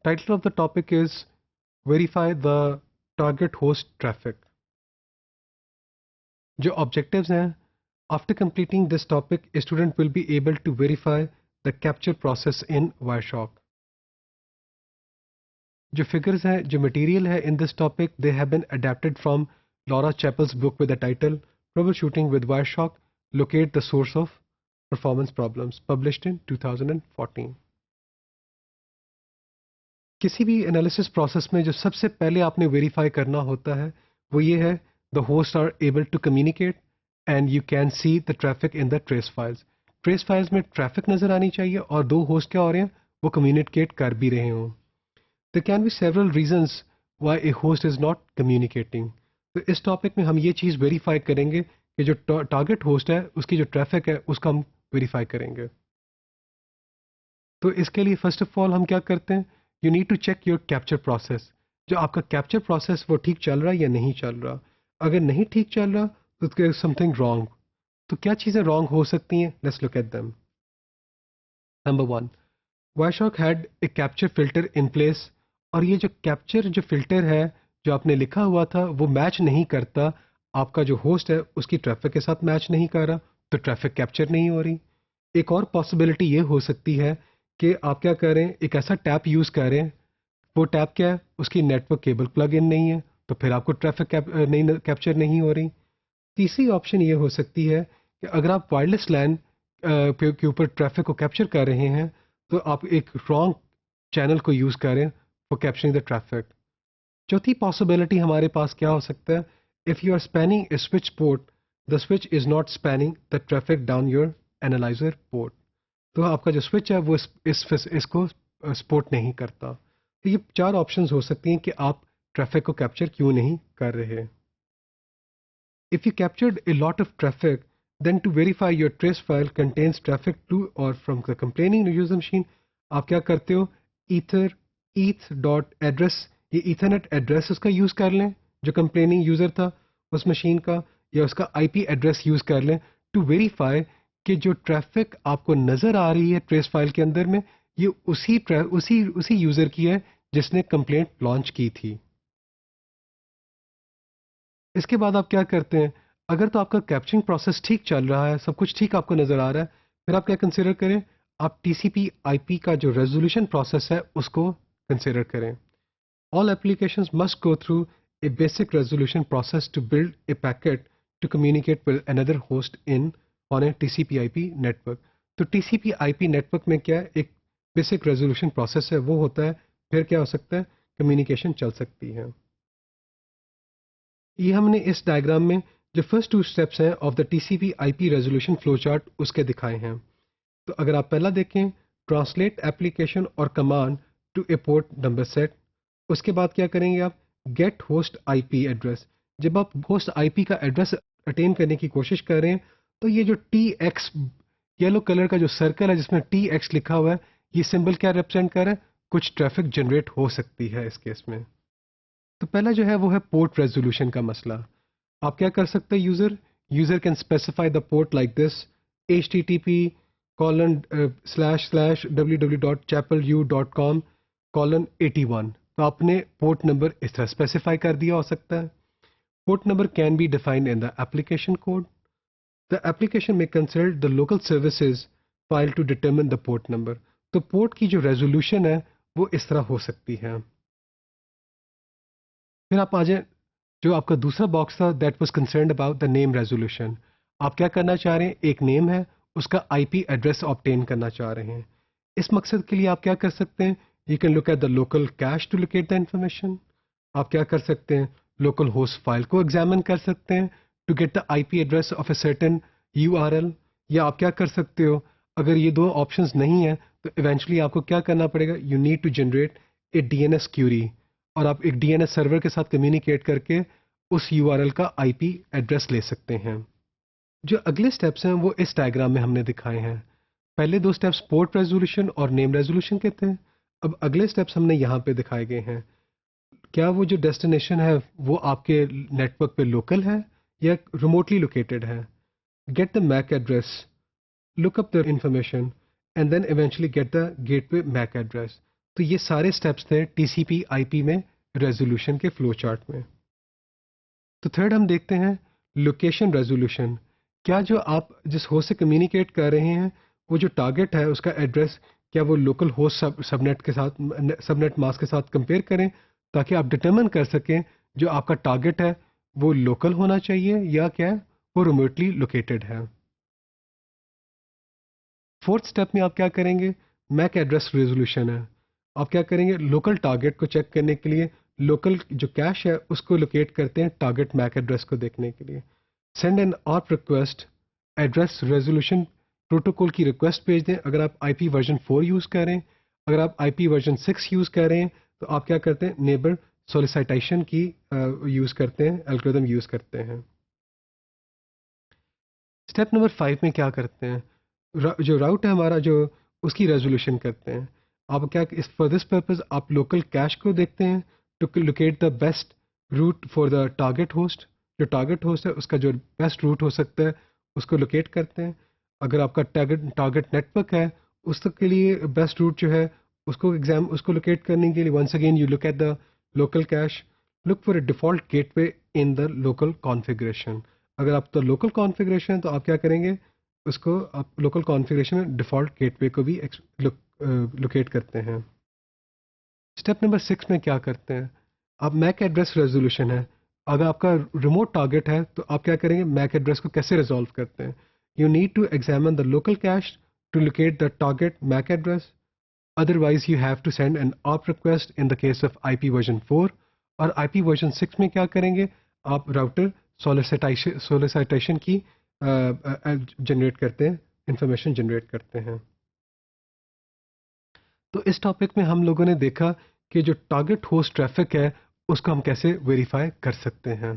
Title of the topic is Verify the Target Host Traffic. जो objectives हैं, after completing this topic, a student will be able to verify the capture process in Wireshark. जो figures हैं, जो material है in this topic, they have been adapted from Laura Chappell's book with the title Troubleshooting with Wireshark, Locate the Source of Performance Problems, published in 2014. किसी भी analysis process में जो सबसे पहले आपने वेरीफाई करना होता है वो ये है the host are able to communicate and you can see the traffic in the trace files. Trace files में ट्रैफिक नज़र आनी चाहिए और दो होस्ट क्या हो रहे हैं वो कम्युनिकेट कर भी रहे हों. There can be several reasons why a host is not communicating. तो इस टॉपिक में हम ये चीज़ वेरीफाई करेंगे कि जो टारगेट होस्ट है उसकी जो ट्रैफिक है उसका हम वेरीफाई करेंगे. तो इसके लिए फर्स्ट ऑफ ऑल हम क्या करते हैं, you need to check your capture process. जो आपका कैप्चर प्रोसेस वो ठीक चल रहा है या नहीं चल रहा. अगर नहीं ठीक चल रहा तो देयर इज समथिंग रॉन्ग. तो क्या चीज़ें रॉन्ग हो सकती हैं, let's look at them. Number 1, Wireshark had a capture filter in place, और ये जो कैप्चर जो फिल्टर है जो आपने लिखा हुआ था वो मैच नहीं करता, आपका जो होस्ट है उसकी ट्रैफिक के साथ मैच नहीं कर रहा, तो ट्रैफिक कैप्चर नहीं हो रही. एक और पॉसिबिलिटी ये हो सकती है कि आप क्या करें, एक ऐसा टैप यूज़ करें, वो टैप क्या है, उसकी नेटवर्क केबल प्लग इन नहीं है, तो फिर आपको ट्रैफिक कैप्चर नहीं हो रही. तीसरी ऑप्शन ये हो सकती है कि अगर आप वायरलेस लैन के ऊपर ट्रैफिक को कैप्चर कर रहे हैं तो आप एक रॉन्ग चैनल को यूज़ करें फॉर कैप्चरिंग द ट्रैफिक. चौथी पॉसिबिलिटी हमारे पास क्या हो सकता है, if you are spanning a switch port, the switch is not spanning the traffic down your analyser port. तो आपका जो स्विच है वो इसको सपोर्ट नहीं करता. तो ये चार ऑप्शंस हो सकती हैं कि आप ट्रैफिक को कैप्चर क्यों नहीं कर रहे. If you captured a lot of traffic, then to verify your trace file contains traffic to और from the complaining user machine, आप क्या करते हो, eth डॉट एड्रेस, ये ईथरनेट एड्रेस उसका यूज़ कर लें जो कंप्लेनिंग यूज़र था उस मशीन का, या उसका IP एड्रेस यूज़ कर लें टू वेरीफाई कि जो ट्रैफिक आपको नज़र आ रही है ट्रेस फाइल के अंदर में ये उसी यूज़र की है जिसने कंप्लेंट लॉन्च की थी. इसके बाद आप क्या करते हैं, अगर तो आपका कैप्चरिंग प्रोसेस ठीक चल रहा है, सब कुछ ठीक आपको नज़र आ रहा है, फिर आप क्या कंसिडर करें, आप TCP/IP का जो रेजोल्यूशन प्रोसेस है उसको कंसिडर करें. All applications must go through a basic resolution process to build a packet to communicate with another host on a TCP/IP network. तो TCP/IP नेटवर्क में क्या है, एक बेसिक रेजोल्यूशन प्रोसेस है वो होता है, फिर क्या हो सकता है, कम्युनिकेशन चल सकती है. ये हमने इस डायग्राम में जो फर्स्ट 2 स्टेप्स हैं of the TCP/IP resolution flow chart उसके दिखाए हैं. तो अगर आप पहला देखें, ट्रांसलेट एप्लीकेशन और command to a port number set. उसके बाद क्या करेंगे आप, गेट होस्ट IP एड्रेस. जब आप होस्ट IP का एड्रेस अटेन करने की कोशिश कर रहे हैं तो ये जो TX येलो कलर का जो सर्कल है जिसमें TX लिखा हुआ है, ये सिंबल क्या रिप्रेजेंट कर रहा है, कुछ ट्रैफिक जनरेट हो सकती है इस केस में. तो पहला जो है वो है पोर्ट रेजोल्यूशन का मसला. आप क्या कर सकते हैं, user can specify the port like this, http://www.chapelu.com:81. तो आपने पोर्ट नंबर इस तरह स्पेसिफाई कर दिया हो सकता है. Port number can be defined in the application code. The application में consider the local services file to determine the port number. तो पोर्ट की जो रेजोल्यूशन है वो इस तरह हो सकती है. फिर आप आ जाए, जो आपका दूसरा बॉक्स था that was concerned about the name resolution. आप क्या करना चाह रहे हैं, एक नेम है उसका IP एड्रेस ऑब्टेन करना चाह रहे हैं. इस मकसद के लिए आप क्या कर सकते हैं, you can look at the local cache to locate the information. आप क्या कर सकते हैं, लोकल होस्ट फाइल को एग्जामिन कर सकते हैं to get the IP address of a certain URL. या आप क्या कर सकते हो, अगर ये दो ऑप्शंस नहीं है तो इवेंचुअली आपको क्या करना पड़ेगा, you need to generate a DNS query, और आप एक DNS सर्वर के साथ कम्युनिकेट करके उस URL का IP एड्रेस ले सकते हैं. जो अगले स्टेप्स हैं वो इस डायग्राम में हमने दिखाए हैं. पहले 2 स्टेप्स पोर्ट रेजोल्यूशन और नेम रेजोल्यूशन के थे. अब अगले स्टेप्स हमने यहाँ पे दिखाए गए हैं. क्या वो जो डेस्टिनेशन है वो आपके नेटवर्क पे लोकल है या रिमोटली लोकेटेड है. Get the MAC address, look up the information, and then eventually get the gateway MAC address. تو یہ سارے سٹیپس تھے ٹی سی پی آئی پی میں ریزولوشن کے فلو چارٹ میں. تو تھرڈ ہم دیکھتے ہیں لوکیشن ریزولوشن. کیا جو آپ جس ہوسٹ سے کمیونیکیٹ کر رہے ہیں وہ جو ٹارگٹ ہے اس کا ایڈریس کیا وہ لوکل ہوسٹ سب نیٹ کے ساتھ سب نیٹ ماسک کے ساتھ کمپیئر کریں تاکہ آپ ڈٹرمن کر سکیں جو آپ کا ٹارگٹ ہے وہ لوکل ہونا چاہیے یا کیا وہ ریموٹلی لوکیٹڈ ہے. فورتھ اسٹیپ میں آپ کیا کریں گے میک ایڈریس ریزولوشن ہے. آپ کیا کریں گے لوکل ٹارگٹ کو چیک کرنے کے لیے لوکل جو کیش ہے اس کو لوکیٹ کرتے ہیں ٹارگٹ میک ایڈریس کو دیکھنے کے لیے. Send an ARP request address resolution protocol کی ریکویسٹ بھیج دیں. اگر آپ آئی پی ورژن 4 یوز کر رہے ہیں اگر آپ آئی پی ورژن 6 یوز کر رہے ہیں تو آپ کیا کرتے ہیں نیبر سولیسائٹیشن کی یوز کرتے ہیں الگوریدم یوز کرتے ہیں. اسٹیپ نمبر 5 میں کیا کرتے ہیں جو راؤٹ ہے ہمارا جو اس کی ریزولوشن کرتے ہیں. آپ کیا فار دس پرپز آپ لوکل کیش کو دیکھتے ہیں to locate the best route for the target host. جو ٹارگٹ ہوسٹ ہے اس کا جو بیسٹ روٹ ہو سکتا ہے اس کو لوکیٹ کرتے ہیں. اگر آپ کا ٹارگٹ نیٹ ورک ہے اس کے لیے بیسٹ روٹ جو ہے اس کو لوکیٹ کرنے کے لیے once again you look at the local cache look for a default gateway in the local configuration. اگر آپ تو لوکل کانفیگریشن ہے تو آپ کیا کریں گے اس کو آپ لوکل کانفیگریشن میں ڈیفالٹ گیٹ وے کو بھی لوکیٹ کرتے ہیں. اسٹیپ نمبر 6 میں کیا کرتے ہیں آپ میک ایڈریس ریزولوشن ہے. اگر آپ کا ریموٹ ٹارگٹ ہے تو آپ کیا کریں گے میک ایڈریس کو کیسے ریزالو کرتے ہیں. You need to examine the local cache to locate the target MAC address. Otherwise you have to send an ARP request in the case of I P version 4 or I P version 6 میں کیا کریں گے آپ router سولیسائٹیشن کی generate کرتے ہیں information generate کرتے ہیں. تو اس ٹاپک میں ہم لوگوں نے دیکھا کہ جو ٹارگٹ ہوسٹ ٹریفک ہے اس کو ہم کیسے ویریفائی کر سکتے ہیں.